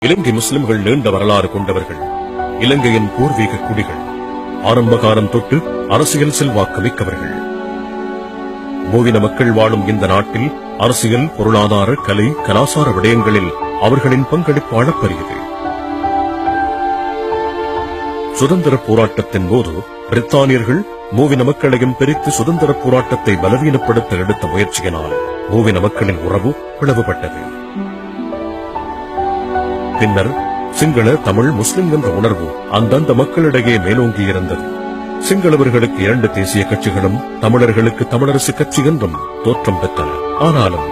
இலங்கை முஸ்லிம்கள் நீண்ட வரலாறு கொண்டவர்கள். இலங்கையின் பூர்வீக குடிகள். ஆரம்பகாலம் தொட்டு அரசியல் செல்வாக்கு மிக்கவர்கள். மூவின மக்கள் வாழும் இந்த நாட்டில் அரசியல், பொருளாதார, கலை, கலாசார விடயங்களில் அவர்களின் பங்களிப்பு அளப்பரியது. சுதந்திர போராட்டத்தின் போது பிரித்தானியர்கள் மூவின மக்களையும் பிரித்து சுதந்திர போராட்டத்தை பலவீனப்படுத்த எடுத்த முயற்சியினால் மூவின மக்களின் உறவு பிளவுபட்டது. பின்னர் சிங்கள, தமிழ், முஸ்லிம் என்ற உணர்வு அந்தந்த மக்களிடையே மேலோங்கியிருந்தது. சிங்களவர்களுக்கு 2 தேசிய கட்சிகளும் தமிழர்களுக்கு தமிழரசு கட்சி என்றும் தோற்றம் பெற்றன. ஆனாலும்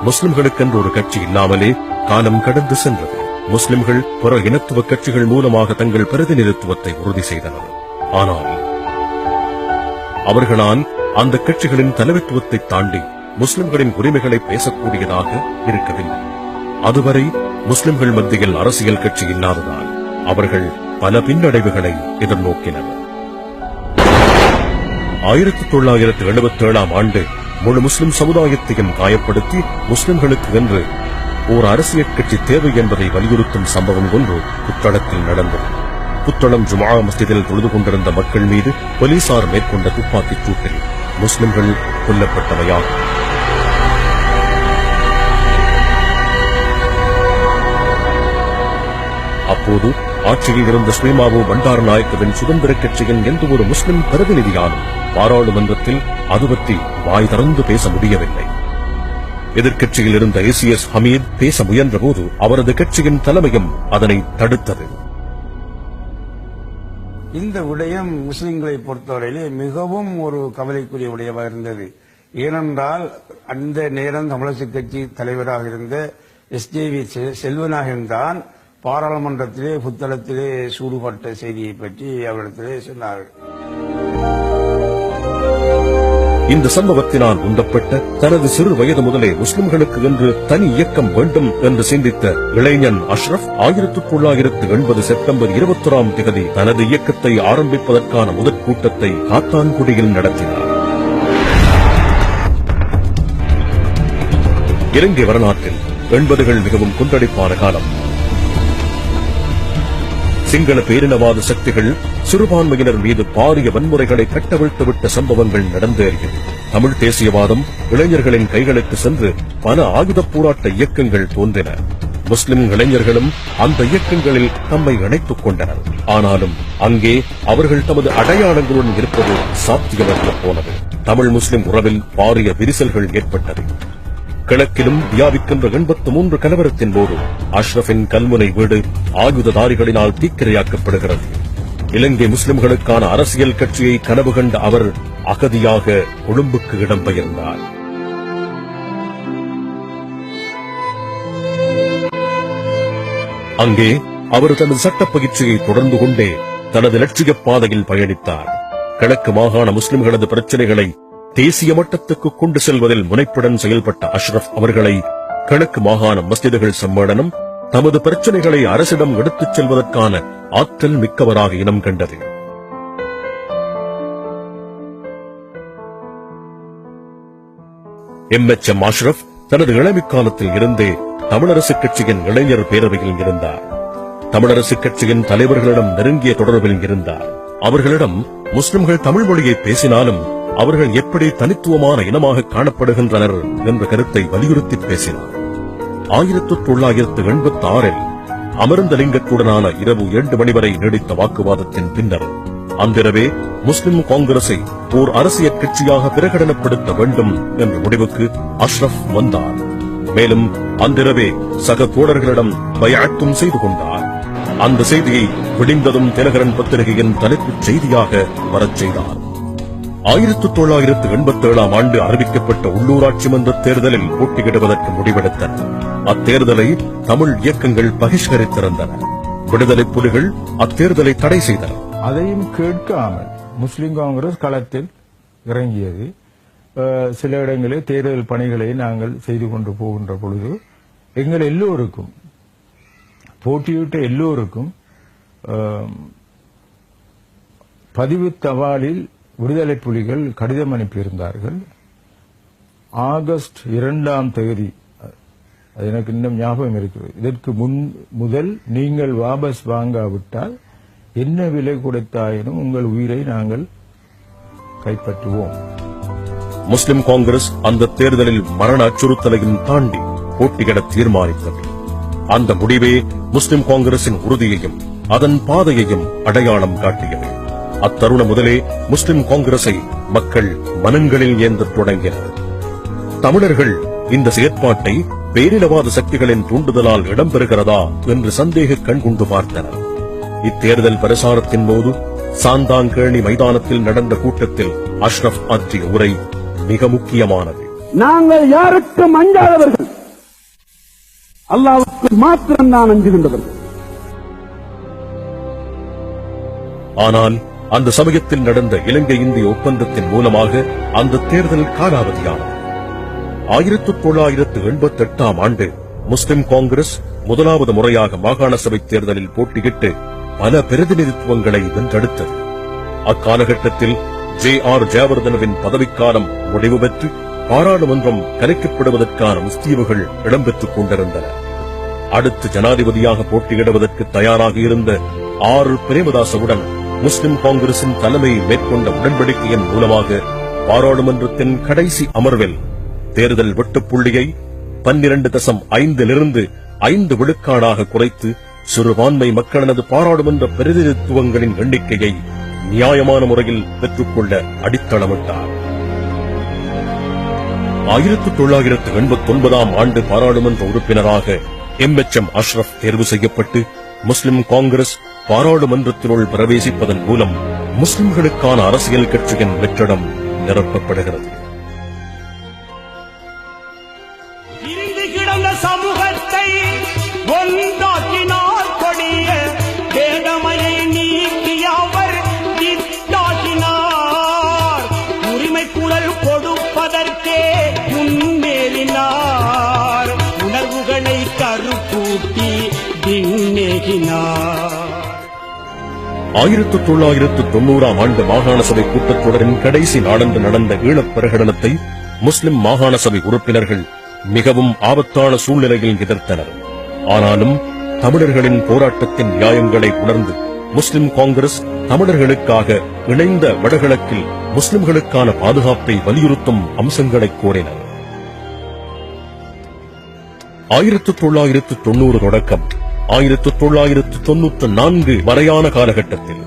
முஸ்லிம்களுக்கென்று ஒரு கட்சி இல்லாமலே காலம் கடந்து சென்றது. முஸ்லிம்கள் பிற இனத்துவ கட்சிகள் மூலமாக தங்கள் பிரதிநிதித்துவத்தை உறுதி செய்தனர். ஆனால் அவர்களால் அந்த கட்சிகளின் தலைமைத்துவத்தை தாண்டி முஸ்லிம்களின் உரிமைகளை பேசக்கூடியதாக இருக்கவில்லை. அதுவரை முஸ்லிம்கள் மத்தியில் அரசியல் கட்சி இல்லாததால் அவர்கள் பல பின்னடைவுகளை எதிர்நோக்கினர். 1977ஆம் ஆண்டு முழு முஸ்லிம் சமுதாயத்தையும் காயப்படுத்தி முஸ்லிம்களுக்கு என்று ஓர் அரசியல் கட்சி தேவை என்பதை வலியுறுத்தும் சம்பவம் ஒன்று புத்தளத்தில் நடந்தது. புத்தளம் ஜுமா மஸ்ஜிதில் தொழுது கொண்டிருந்த மக்கள் மீது போலீசார் மேற்கொண்ட துப்பாக்கிச் சூட்டில் முஸ்லிம்கள் கொல்லப்பட்டவையாகும். அப்போது ஆட்சியில் இருந்த ஸ்ரீமாவு பண்டாரநாயக்கவின் சுதந்திர கட்சியின் எந்த ஒரு முஸ்லிம் பிரதிநிதியாலும் பாராளுமன்றத்தில் அது பற்றி வாய் திறந்து பேச முடியவில்லை. எதிர்க்கட்சியில் இருந்த ACS ஹமீத் பேச முயன்ற போது அவரது கட்சியின் தலைமையும் அதனை தடுத்தது. இந்த விடயம் முஸ்லிம்களை பொறுத்தவரையிலே மிகவும் ஒரு கவலைக்குரிய விடயமாக இருந்தது. ஏனென்றால் அந்த நேரம் தமிழரசு கட்சி தலைவராக இருந்த SJV செல்வநாயகன் தான் பாராளுமன்றத்திலே புத்தளத்திலே சூடுபட்ட செய்தியை பற்றி அவரிடத்திலே சொன்னார்கள். இந்த சம்பவத்தினால் உந்தப்பட்ட தனது சிறு வயது முதலே முஸ்லிம்களுக்கு என்று தனி இயக்கம் வேண்டும் என்று சிந்தித்த இளைஞன் அஷ்ரப் 1980 செப்டம்பர் 21ஆம் தேதி தனது இயக்கத்தை ஆரம்பிப்பதற்கான முதற் கூட்டத்தை காத்தான்குடியில் நடத்தினார். இலங்கை வரலாற்றில் 80கள் மிகவும் கொந்தளிப்பான காலம். சிங்கள பேரினவாத சக்திகள் சிறுபான்மையினர் மீது பாரிய வன்முறைகளை கட்டவிழ்த்துவிட்ட சம்பவங்கள் நடந்தேறியது. தமிழ் தேசியவாதம் இளைஞர்களின் கைகளுக்கு சென்று பல ஆயுத போராட்ட இயக்கங்கள் தோன்றின. முஸ்லிம் இளைஞர்களும் அந்த இயக்கங்களில் தம்மை இணைத்துக் கொண்டனர். ஆனாலும் அங்கே அவர்கள் தமது அடையாளங்களுடன் இருப்பது சாத்தியமற்ற போனது. தமிழ் முஸ்லிம் உறவில் பாரிய விரிசல்கள் ஏற்பட்டது. கிழக்கிலும் வியாபிக்கின்ற 83 கலவரத்தின் போது அஷ்ரஃபின் கல்முனை வீடு ஆயுததாரிகளினால் தீக்கிரையாக்கப்படுகிறது. இலங்கை முஸ்லிம்களுக்கான அரசியல் கட்சியை கனவு கண்ட அவர் அகதியாக கொழும்புக்கு இடம்பெயர்ந்தார். அங்கே அவர் தனது சட்டப் பயிற்சியை தொடர்ந்து கொண்டே தனது லட்சிய பாதையில் பயணித்தார். கிழக்கு மாகாண முஸ்லிம்களது பிரச்சினைகளை தேசிய மட்டத்துக்கு கொண்டு செல்வதில் முனைப்புடன் செயல்பட்ட அஷ்ரப் அவர்களை கிழக்கு மாகாண மஸ்ஜிதுகள் சம்மேளனம் தமது பிரச்சனைகளை அரசிடம் எடுத்துச் செல்வதற்கான ஆற்றல் மிக்கவராக இனம் கண்டது. MHM அஷ்ரப் தனது இளமை காலத்தில் இருந்தே தமிழரசு கட்சியின் இளைஞர் பேரவையில் இருந்தார். தமிழரசு கட்சியின் தலைவர்களிடம் நெருங்கிய தொடர்பில் இருந்தார். அவர்களிடம் முஸ்லிம்கள் தமிழ் மொழியை பேசினாலும் அவர்கள் எப்படி தனித்துவமான இனமாக காணப்படுகின்றனர் என்ற கருத்தை வலியுறுத்தி பேசினார். 1986இல் அமர்ந்தலிங்கத்துடனான இரவு 2 மணி வரை நீடித்த வாக்குவாதத்தின் பின்னர் அன்றிரவே முஸ்லிம் காங்கிரஸை ஓர் அரசியல் கட்சியாக பிரகடனப்படுத்த வேண்டும் என்ற முடிவுக்கு அஷ்ரப் வந்தார். மேலும் அன்றிரவே சக தோழர்களிடம் பைஅத்தும் செய்து கொண்டார். அந்த செய்தியை விடிந்ததும் தினகரன் பத்திரிகையின் தலைப்புச் செய்தியாக வரச் செய்தார். 1987ஆம் ஆண்டு அறிவிக்கப்பட்ட உள்ளூராட்சி மன்ற தேர்தலில் போட்டியிடுவதற்கு முடிவெடுத்தனர். அத்தேர்தலை தமிழ் இயக்கங்கள் பகிஷ்கரித்திருந்தன. விடுதலை புலிகள் அத்தேர்தலை தடை செய்தனர். அதையும் கேட்காமல் முஸ்லிம் காங்கிரஸ் களத்தில் இறங்கியது. சில இடங்களில் தேர்தல் பணிகளை நாங்கள் செய்து கொண்டு போகின்ற பொழுது எங்கள் எல்லோருக்கும், போட்டியிட்ட எல்லோருக்கும் பதிவு தபாலில் விடுதலை புலிகள் கடிதம் அனுப்பியிருந்தார்கள். ஆகஸ்ட் 2ஆம் தேதி அது எனக்கு இன்னும் ஞாபகம் இருக்கிறது. இதற்கு முதல் நீங்கள் வாபஸ் வாங்காவிட்டால் என்ன விலை கொடுத்தாயினும் உங்கள் உயிரை நாங்கள் கைப்பற்றுவோம். முஸ்லிம் காங்கிரஸ் அந்த தேர்தலில் மரண அச்சுறுத்தலையும் தாண்டி போட்டியிட தீர்மானித்தது. அந்த முடிவே முஸ்லிம் காங்கிரசின் உறுதியையும் அதன் பாதையையும் அடையாளம் காட்டியது. அத்தருணம் முதலே முஸ்லிம் காங்கிரஸை மக்கள் மனங்களில் ஏந்தத் தொடங்கினர். தமிழர்கள் இந்த செயற்பாட்டை பேரினவாத சக்திகளின் தூண்டுதலால் இடம்பெறுகிறதா என்று சந்தேக கண் கொண்டு பார்த்தனர். இத்தேர்தல் பிரசாரத்தின் போது சாந்தாங்கேணி மைதானத்தில் நடந்த கூட்டத்தில் அஷ்ரப் ஆற்றிய உரை மிக முக்கியமானது. நாங்கள் யாருக்கும் அஞ்சாதவர்கள், அல்லாஹ்வுக்கு மாத்திரம் நான் அஞ்சுகின்றவர்கள். ஆனால் அந்த சமயத்தில் நடந்த இலங்கை இந்திய ஒப்பந்தத்தின் மூலமாக அந்த தேர்தல் காலாவதியானது. 1988 ஆண்டு முஸ்லிம் காங்கிரஸ் முதலாவது முறையாக மாகாண சபை தேர்தலில் போட்டியிட்டு பல பிரதிநிதித்துவங்களை வென்றெடுத்தது. அக்காலகட்டத்தில் J.R. ஜெயவர்தனவின் பதவிக்காலம் முடிவு பெற்று பாராளுமன்றம் கலைக்கப்படுவதற்கான முஸ்தீவுகள் இடம்பெற்றுக் கொண்டிருந்தன. அடுத்து ஜனாதிபதியாக போட்டியிடுவதற்கு தயாராக இருந்த R. பிரேமதாசவுடன் முஸ்லிம் காங்கிரசின் தலைமை மேற்கொண்ட உடன்படிக்கையின் மூலமாக பாராளுமன்றத்தின் கடைசி அமர்வில் தேர்தல் வெட்டுப்புள்ளியை 12.5 5 விழுக்காடாக குறைத்து சிறுபான்மை மக்களது பாராளுமன்ற பிரதிநிதித்துவங்களின் எண்ணிக்கையை நியாயமான முறையில் பெற்றுக்கொள்ள அடித்தளமிட்டார். 1989 ஆண்டு பாராளுமன்ற உறுப்பினராக MHM அஷ்ரப் தேர்வு செய்யப்பட்டு முஸ்லிம் காங்கிரஸ் பாராளுமன்றத்தினுள் பிரவேசிப்பதன் மூலம் முஸ்லிம்களுக்கான அரசியல் கட்சியின் வெற்றிடம் நிரப்பப்படுகிறது. சமூகத்தை ஒன்றாக்கினார் கொடிய கேடமையை நீக்கி அவர் திட்டாக்கினார். உரிமை குரல் கொடுப்பதற்கே முன்னேறினார். உணர்வுகளை கருப்பூட்டி திண்ணேகினார். 1990 ஆண்டு மாகாண சபை கூட்டத்தொடரின் கடைசி நாளன்று நடந்த ஈழப் பிரகடனத்தை முஸ்லிம் மாகாண சபை உறுப்பினர்கள் மிகவும் ஆபத்தான சூழ்நிலையில் எதிர்த்தனர். ஆனாலும் தமிழர்களின் போராட்டத்தின் நியாயங்களை உணர்ந்து முஸ்லிம் காங்கிரஸ் தமிழர்களுக்காக இணைந்த வடகிழக்கில் முஸ்லிம்களுக்கான பாதுகாப்பை வலியுறுத்தும் அம்சங்களை கோரினர். 1990 தொடக்கம் 1994 வரையான காலகட்டத்தில்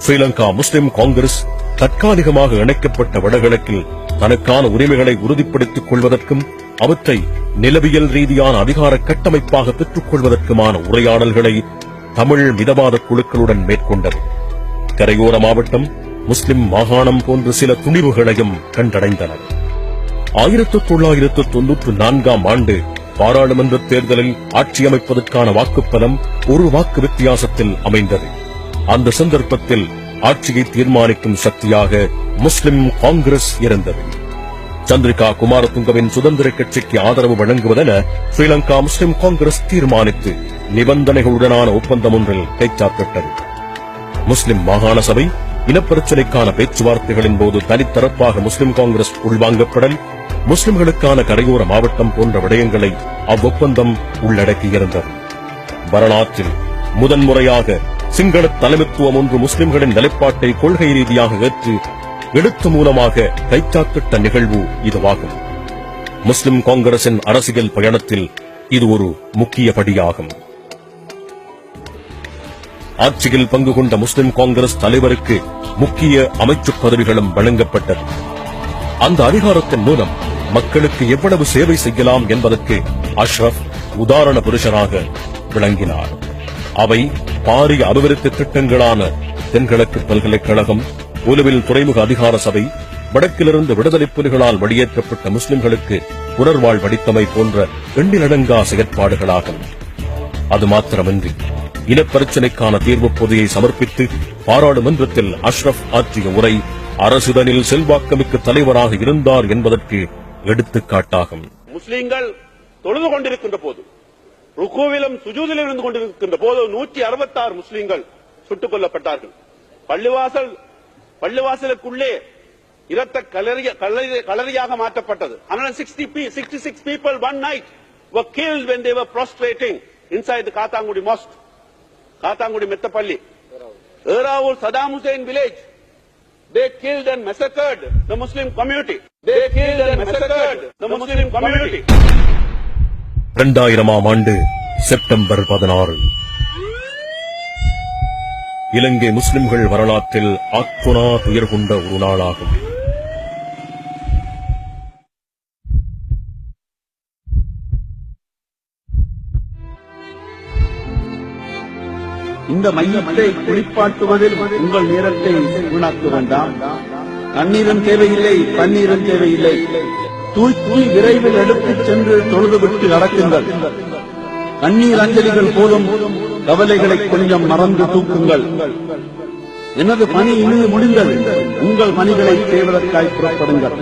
ஸ்ரீலங்கா முஸ்லிம் காங்கிரஸ் தற்காலிகமாக இணைக்கப்பட்ட வடகிழக்கில் தனக்கான உரிமைகளை உறுதிப்படுத்திக் கொள்வதற்கும் அவற்றை நிலவியல் ரீதியான அதிகார கட்டமைப்பாக பெற்றுக் கொள்வதற்குமான உரையாடல்களை தமிழ் மிதவாத குழுக்களுடன் மேற்கொண்டது. கரையோர மாவட்டம், முஸ்லிம் மாகாணம் போன்ற சில துணிவுகளையும் கண்டடைந்தனர். 1994 ஆண்டு பாராளுமன்ற தேர்தலில் ஆட்சி அமைப்பதற்கான வாக்குப்பலம் ஒரு வாக்கு வித்தியாசத்தில் அமைந்தது. அந்த சந்தர்ப்பத்தில் ஆட்சியை தீர்மானிக்கும் சக்தியாக முஸ்லிம் காங்கிரஸ் இருந்தது. சந்திரிகா குமாரதுங்கவின் சுதந்திர கட்சிக்கு ஆதரவு வழங்குவதென ஸ்ரீலங்கா முஸ்லிம் காங்கிரஸ் தீர்மானித்து நிபந்தனைகளுடனான ஒப்பந்தம் ஒன்றில் கைச்சாத்திட்டது. முஸ்லிம் மாகாண சபை இனப்பிரச்சினைக்கான பேச்சுவார்த்தைகளின் போது தனித்தரப்பாக முஸ்லிம் காங்கிரஸ் உள்வாங்கப்படல், முஸ்லிம்களுக்கான கரையோர மாவட்டம் போன்ற விடயங்களை அவ்வொப்பந்தம் உள்ளடக்கியிருந்தது. வரலாற்றில் முதன்முறையாக சிங்கள தலைமைத்துவம் ஒன்று முஸ்லிம்களின் நிலைப்பாட்டை கொள்கை ரீதியாக ஏற்று எழுத்து மூலமாக கைச்சாத்திட்ட நிகழ்வு இதுவாகும். முஸ்லிம் காங்கிரசின் அரசியல் பயணத்தில் இது ஒரு முக்கிய படியாகும். ஆட்சியில் பங்கு கொண்ட முஸ்லிம் காங்கிரஸ் தலைவருக்கு முக்கிய அமைச்சுப் பதவிகளும் வழங்கப்பட்டது. அந்த அதிகாரத்தின் மூலம் மக்களுக்கு எவ்வளவு சேவை செய்யலாம் என்பதற்கு அஷ்ரப் உதாரண புருஷராக விளங்கினார். அவை பாரிய அபிவிருத்தி திட்டங்களான தென்கிழக்கு பல்கலைக்கழகம், உலவில் துறைமுக அதிகார சபை, வடக்கிலிருந்து விடுதலை புலிகளால் வெளியேற்றப்பட்ட முஸ்லிம்களுக்கு புனர்வாழ் வடித்தமை போன்ற எண்ணிலடங்கா செயற்பாடுகளாகும். அது மாத்திரமின்றி இனப்பிரச்சினைக்கான தீர்வு பொதியை சமர்ப்பித்து பாராளுமன்றத்தில் அஷ்ரப் ஆற்றிய உரை அரசுதனில் செல்வாக்குமிக்க தலைவராக இருந்தார் என்பதற்கு எடுத்துக்காட்டாகும். முஸ்லிம்கள் தொழுது கொண்டிருக்கின்ற போது, ருக்குவிலும் சுஜூதிலும் இருந்து கொண்டிருக்கின்ற போது 166 முஸ்லிம்கள் சுட்டுக் கொல்லப்பட்டார்கள். பள்ளிவாசலுக்குள்ளே இரத்த களரியாக மாற்றப்பட்டது. 166 people one night were killed when they were prostrating inside the Kathangudi mosque, Kathangudi Mettapalli, Eravur Saddam Hussein village. They killed and massacred the Muslim community. They killed and massacred the Muslim community. 2000ஆம் ஆண்டு September 16 இலங்கை முஸ்லிம்கள் வரலாற்றில் ஆத்துணா துயர் கொண்ட ஒரு நாளாகும். இந்த மையத்தை குளிப்பாட்டுவதில் உங்கள் நேரத்தை வீணாக்க வேண்டாம். தண்ணீரும் தேவையில்லை, பன்னீரும் தேவையில்லை. தூக்கி விரைவில் எடுத்துச் சென்று தொழுதுவிட்டு நடக்குங்கள். கண்ணீர் அஞ்சலிகள் போதும், கவலைகளை கொஞ்சம் மறந்து தூக்குங்கள். எனது பணி இனிது முடிந்தது. உங்கள் பணிகளை செய்வதற்காய் புறப்படுங்கள்.